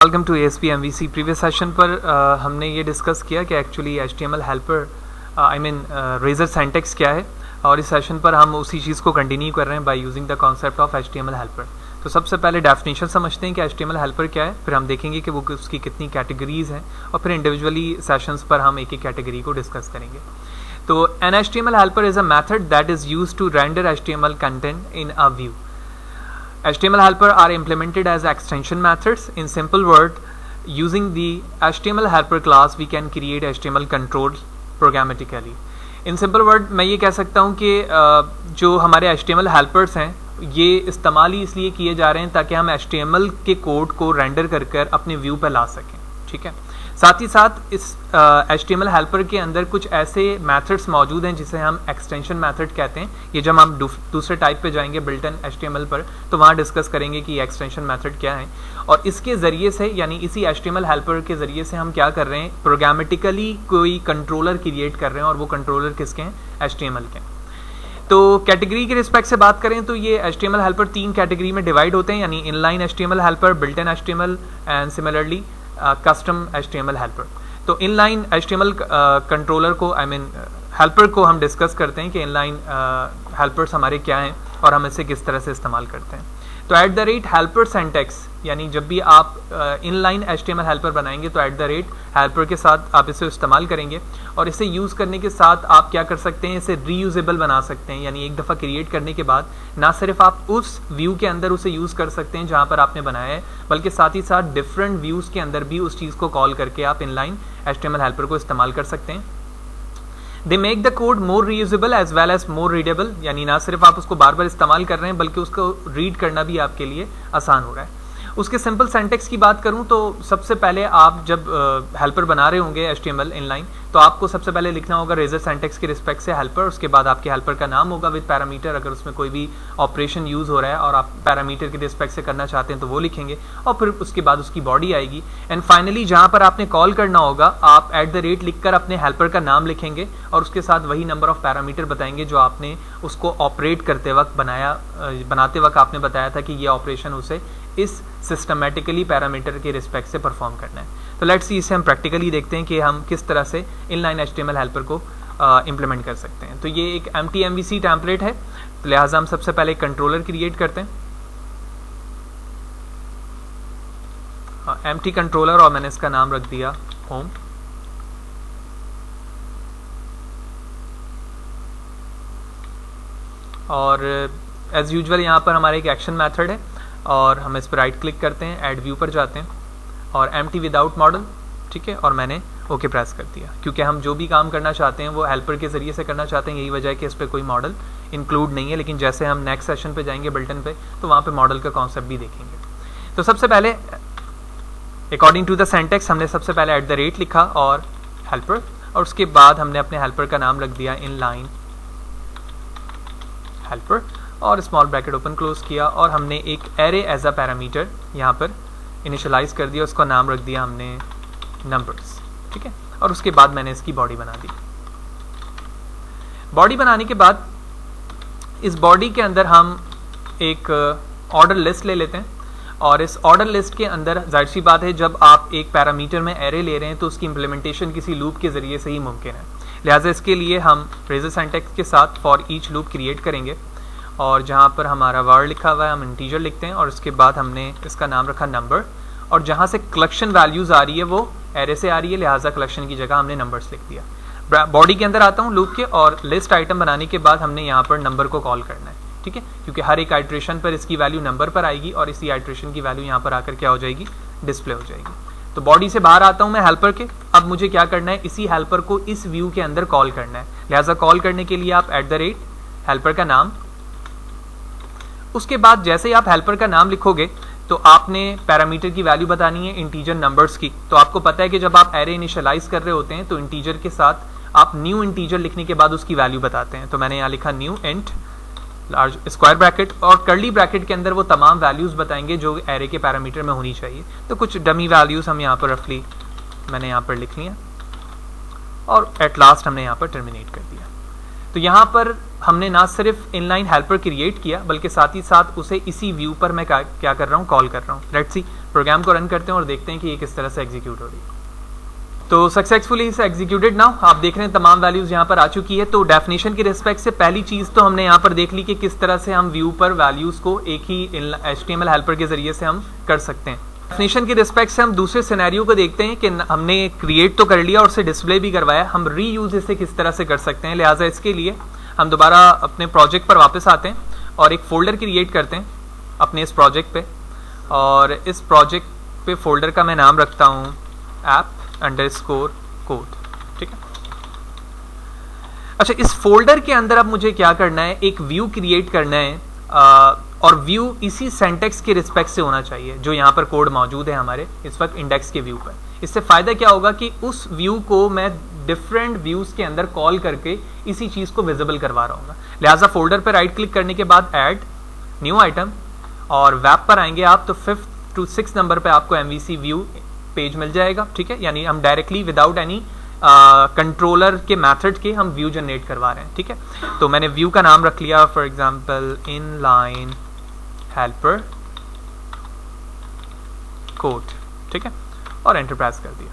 Welcome to ASP MVC। Previous session पर हमने ये डिस्कस किया कि actually HTML helper razor syntax क्या है, और इस सेशन पर हम उसी चीज़ को कंटिन्यू कर रहे हैं by using the concept of HTML helper. तो सबसे पहले डेफिनेशन समझते हैं कि HTML हेल्पर क्या है, फिर हम देखेंगे कि वो उसकी कितनी कैटेगरीज हैं, और फिर इंडिविजुअली सेशंस पर हम एक एक कैटेगरी को डिस्कस करेंगे। तो an HTML helper is a method that is used to render HTML content in a view. HTML helper are implemented as extension methods. In simple word, using the HTML helper class, we can create HTML controls programmatically. In simple word, मैं ये कह सकता हूँ कि जो हमारे HTML helpers हैं ये इस्तेमाल ही इसलिए किए जा रहे हैं ताकि हम HTML के कोड को रेंडर कर कर अपने व्यू पर ला सकें। ठीक है, साथ ही साथ इस HTML हेल्पर के अंदर कुछ ऐसे मेथड्स मौजूद हैं जिसे हम एक्सटेंशन मेथड कहते हैं। ये जब हम दूसरे टाइप पे जाएंगे बिल्ट इन HTML पर तो वहाँ डिस्कस करेंगे कि एक्सटेंशन मेथड क्या है, और इसके ज़रिए से यानी इसी HTML हेल्पर के ज़रिए से हम क्या कर रहे हैं, प्रोग्रामेटिकली कोई कंट्रोलर क्रिएट कर रहे हैं, और वो कंट्रोलर किसके हैं, HTML के। तो कैटेगरी के रिस्पेक्ट से बात करें तो ये HTML हेल्पर 3 कैटेगरी में डिवाइड होते हैं, यानी inline HTML helper, built in HTML and similarly custom HTML helper. तो इनलाइन HTML कंट्रोलर को हेल्पर को हम डिस्कस करते हैं कि इनलाइन हेल्पर्स हमारे क्या हैं और हम इसे किस तरह से इस्तेमाल करते हैं। तो @हेल्पर सिंटैक्स, यानी जब भी आप इनलाइन HTML हेल्पर बनाएंगे तो @हेल्पर के साथ आप इसे इस्तेमाल करेंगे, और इसे यूज़ करने के साथ आप क्या कर सकते हैं, इसे रीयूजेबल बना सकते हैं। यानी एक दफ़ा क्रिएट करने के बाद ना सिर्फ आप उस व्यू के अंदर उसे यूज़ कर सकते हैं जहाँ पर आपने बनाया है, बल्कि साथ ही साथ डिफरेंट व्यूज़ के अंदर भी उस चीज़ को कॉल करके आप इनलाइन HTML हेल्पर को इस्तेमाल कर सकते हैं। They make the code more reusable as well as more readable, यानी ना सिर्फ आप उसको बार बार इस्तेमाल कर रहे हैं बल्कि उसको रीड करना भी आपके लिए आसान हो रहा है। उसके सिंपल सिंटैक्स की बात करूं तो सबसे पहले आप जब हेल्पर बना रहे होंगे HTML इनलाइन, तो आपको सबसे पहले लिखना होगा रेजर सिंटैक्स के रिस्पेक्ट से हेल्पर। उसके बाद आपके हेल्पर का नाम होगा विद पैरामीटर, अगर उसमें कोई भी ऑपरेशन यूज़ हो रहा है और आप पैरामीटर के रिस्पेक्ट से करना चाहते हैं तो वो लिखेंगे, और फिर उसके बाद उसकी बॉडी आएगी। एंड फाइनली जहाँ पर आपने कॉल करना होगा आप @ लिखकर अपने हेल्पर का नाम लिखेंगे, और उसके साथ वही नंबर ऑफ पैरामीटर बताएंगे जो आपने उसको ऑपरेट करते वक्त बनाते वक्त आपने बताया था कि ये ऑपरेशन उसे इस सिस्टमेटिकली पैरामीटर के रिस्पेक्ट से परफॉर्म करना है। तो लेट्स सी, इसे हम प्रैक्टिकली देखते हैं कि हम किस तरह से इनलाइन HTML हेल्पर को इम्प्लीमेंट कर सकते हैं। तो ये एक empty MVC टेम्पलेट है, तो लिहाजा हम सबसे पहले कंट्रोलर क्रिएट करते हैं, empty कंट्रोलर, और मैंने इसका नाम रख दिया होम। और एज यूजुअल यहाँ पर हमारे एक एक्शन मेथड है, और हम इस पर राइट क्लिक करते हैं, ऐड व्यू पर जाते हैं, और एम्प्टी विदाउट मॉडल, ठीक है, और मैंने ओके प्रेस कर दिया, क्योंकि हम जो भी काम करना चाहते हैं वो हेल्पर के ज़रिए से करना चाहते हैं। यही वजह है कि इस पर कोई मॉडल इंक्लूड नहीं है, लेकिन जैसे हम नेक्स्ट सेशन पे जाएंगे बिल्टन पे तो वहाँ पे मॉडल का कॉन्सेप्ट भी देखेंगे। तो सबसे पहले अकॉर्डिंग टू द सिंटैक्स हमने सबसे पहले @ लिखा और हेल्पर, और उसके बाद हमने अपने हेल्पर का नाम रख दिया इनलाइन हेल्पर, और स्मॉल ब्रैकेट ओपन क्लोज किया, और हमने एक एरे एज अ पैरामीटर यहाँ पर इनिशियलाइज कर दिया, उसका नाम रख दिया हमने नंबर्स, ठीक है, और उसके बाद मैंने इसकी बॉडी बना दी। बॉडी बनाने के बाद इस बॉडी के अंदर हम एक ऑर्डर लिस्ट ले लेते हैं, और इस ऑर्डर लिस्ट के अंदर जाहिर सी बात है जब आप एक पैरामीटर में एरे ले रहे हैं तो उसकी इंप्लीमेंटेशन किसी लूप के ज़रिए से ही मुमकिन है। लिहाजा इसके लिए हम रेजर सिंटैक्स के साथ फॉर ईच लूप क्रिएट करेंगे, और जहाँ पर हमारा वर्ड लिखा हुआ है हम इंटीजर लिखते हैं, और उसके बाद हमने इसका नाम रखा नंबर, और जहाँ से कलेक्शन वैल्यूज़ आ रही है वो एरे से आ रही है, लिहाजा कलेक्शन की जगह हमने नंबर्स लिख दिया। बॉडी के अंदर आता हूँ लूप के, और लिस्ट आइटम बनाने के बाद हमने यहाँ पर नंबर को कॉल करना है, ठीक है, क्योंकि हर एक आइट्रेशन पर इसकी वैल्यू नंबर पर आएगी, और इसी आइट्रेशन की वैल्यू यहाँ पर आकर क्या हो जाएगी, डिस्प्ले हो जाएगी। तो बॉडी से बाहर आता हूँ मैं हेल्पर के, अब मुझे क्या करना है, इसी हेल्पर को इस व्यू के अंदर कॉल करना है। लिहाजा कॉल करने के लिए आप @ हेल्पर का नाम, उसके बाद जैसे ही आप हेल्पर का नाम लिखोगे तो आपने पैरामीटर की वैल्यू बतानी है इंटीजर नंबर्स की। तो आपको पता है कि जब आप एरे इनिशियलाइज कर रहे होते हैं तो इंटीजर के साथ आप न्यू इंटीजर लिखने के बाद उसकी वैल्यू बताते हैं। तो मैंने यहाँ लिखा new int large square bracket, और कर्ली ब्रैकेट के अंदर वो तमाम वैल्यूज़ बताएंगे जो एरे के पैरामीटर में होनी चाहिए। तो कुछ डमी वैल्यूज़ हम यहाँ पर रफली मैंने यहाँ पर लिख लिया, और एट लास्ट हमने यहाँ पर टर्मिनेट कर दिया। तो यहाँ पर हमने ना सिर्फ इनलाइन हेल्पर क्रिएट किया बल्कि साथ ही साथ उसे इसी व्यू पर मैं क्या कर रहा हूँ, कॉल कर रहा हूँ। लेट्स सी, प्रोग्राम को रन करते हैं और देखते हैं कि ये किस तरह से एग्जीक्यूट हो रही है। तो सक्सेसफुली इसे एग्जीक्यूटेड नाउ, आप देख रहे हैं तमाम वैल्यूज यहाँ पर आ चुकी है। तो डेफिनेशन की रिस्पेक्ट से पहली चीज तो हमने यहाँ पर देख ली कि किस तरह से हम व्यू पर वैल्यूज को एक ही HTML हेल्पर के जरिए से हम कर सकते हैं। डेफिनेशन की रिस्पेक्ट से हम दूसरे सिनेरियो को देखते हैं कि हमने क्रिएट तो कर लिया और उसे डिस्प्ले भी करवाया, हम रीयूज इसे किस तरह से कर सकते हैं। लिहाजा इसके लिए हम दोबारा अपने प्रोजेक्ट पर वापस आते हैं और एक फोल्डर क्रिएट करते हैं अपने इस प्रोजेक्ट पे, और इस प्रोजेक्ट पे फोल्डर का मैं नाम रखता हूँ app_code, ठीक है। अच्छा, इस फोल्डर के अंदर अब मुझे क्या करना है, एक व्यू क्रिएट करना है, और व्यू इसी सिंटैक्स के रिस्पेक्ट से होना चाहिए जो यहाँ पर कोड मौजूद है हमारे इस वक्त इंडेक्स के व्यू पर। इससे फायदा क्या होगा कि उस व्यू को मैं डिफरेंट व्यूज के अंदर कॉल करके इसी चीज को विजिबल करवा रहा हूँ। लिहाजा फोल्डर पर राइट क्लिक करने के बाद ऐड न्यू आइटम, और वेब पर आएंगे आप तो 5th to 6th नंबर पे आपको MVC व्यू पेज मिल जाएगा, ठीक है। यानी हम डायरेक्टली विदाउट एनी कंट्रोलर के मेथड के हम व्यू जनरेट करवा रहे हैं, ठीक है। तो मैंने व्यू का नाम रख लिया for example inline helper code, ठीक है, और एंटर प्रेस कर दिया।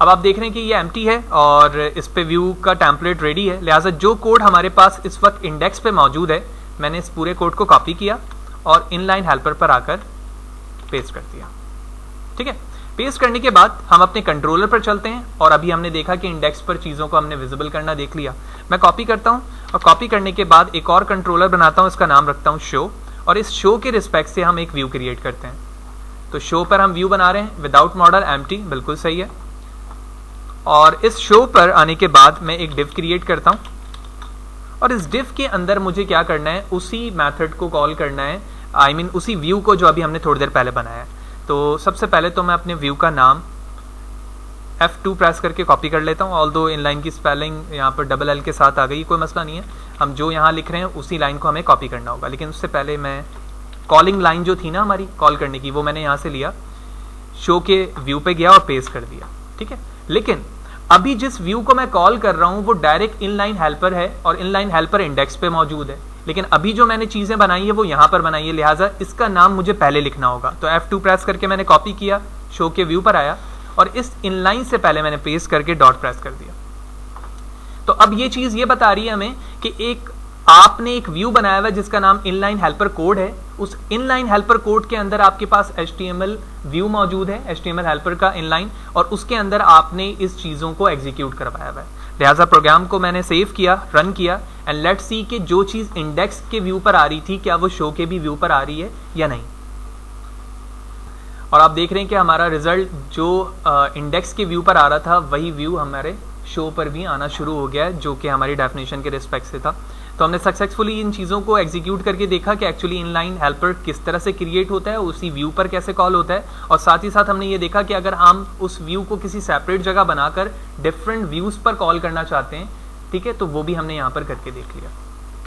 अब आप देख रहे हैं कि ये एम्प्टी है और इस पे व्यू का टेम्पलेट रेडी है। लिहाजा जो कोड हमारे पास इस वक्त इंडेक्स पे मौजूद है, मैंने इस पूरे कोड को कॉपी किया और इनलाइन हेल्पर पर आकर पेस्ट कर दिया, ठीक है। पेस्ट करने के बाद हम अपने कंट्रोलर पर चलते हैं और अभी हमने देखा कि इंडेक्स पर चीज़ों को हमने विजिबल करना देख लिया। मैं कॉपी करता हूं और कॉपी करने के बाद एक और कंट्रोलर बनाता हूं, इसका नाम रखता हूं शो, और इस शो के रिस्पेक्ट से हम एक व्यू क्रिएट करते हैं। तो शो पर हम व्यू बना रहे हैं विदाउट मॉडल, एम्प्टी, बिल्कुल सही है। और इस शो पर आने के बाद मैं एक डिव क्रिएट करता हूं और इस डिव के अंदर मुझे क्या करना है, उसी मेथड को कॉल करना है, I mean उसी व्यू को जो अभी हमने थोड़ी देर पहले बनाया है। तो सबसे पहले तो मैं अपने व्यू का नाम F2 प्रेस करके कॉपी कर लेता हूँ। ऑल्दो इनलाइन की स्पेलिंग यहाँ पर डबल L के साथ आ गई, कोई मसला नहीं है, हम जो यहाँ लिख रहे हैं उसी लाइन को हमें कॉपी करना होगा। लेकिन उससे पहले मैं कॉलिंग लाइन जो थी ना हमारी कॉल करने की, वो मैंने यहाँ से लिया, शो के व्यू पे गया और पेस्ट कर दिया, ठीक है। लेकिन अभी जिस व्यू को मैं कॉल कर रहा हूँ वो डायरेक्ट इनलाइन हेल्पर है और इनलाइन हेल्पर इंडेक्स पे मौजूद है, लेकिन अभी जो मैंने चीजें बनाई है वो यहाँ पर बनाई है। लिहाजा इसका नाम मुझे पहले लिखना होगा। तो F2 प्रेस करके मैंने कॉपी किया, शो के व्यू पर आया और इस इनलाइन से पहले मैंने पेस्ट करके डॉट प्रेस कर दिया। तो अब ये चीज ये बता रही है हमें कि एक आपने एक व्यू बनाया हुआ है जिसका नाम इनलाइन हेल्पर कोड है। उस इनलाइन हेल्पर कोड के अंदर आपके पास HTML व्यू मौजूद है, HTML हेल्पर का इनलाइन, और उसके अंदर आपने इस चीजों को एग्जीक्यूट करवाया हुआ है। लिहाजा प्रोग्राम को मैंने सेव किया, रन किया, एंड लेट्स सी कि जो चीज इंडेक्स के व्यू पर आ रही थी क्या वो शो के भी व्यू पर आ रही है या नहीं। और आप देख रहे हैं कि हमारा रिजल्ट जो इंडेक्स के व्यू पर आ रहा था वही व्यू हमारे शो पर भी आना शुरू हो गया है, जो कि हमारी डेफिनेशन के रिस्पेक्ट से था। तो हमने सक्सेसफुली इन चीज़ों को एग्जीक्यूट करके देखा कि एक्चुअली इनलाइन हेल्पर किस तरह से क्रिएट होता है, उसी व्यू पर कैसे कॉल होता है, और साथ ही साथ हमने ये देखा कि अगर हम उस व्यू को किसी सेपरेट जगह बनाकर डिफरेंट व्यूज़ पर कॉल करना चाहते हैं, ठीक है, तो वो भी हमने यहाँ पर करके देख लिया।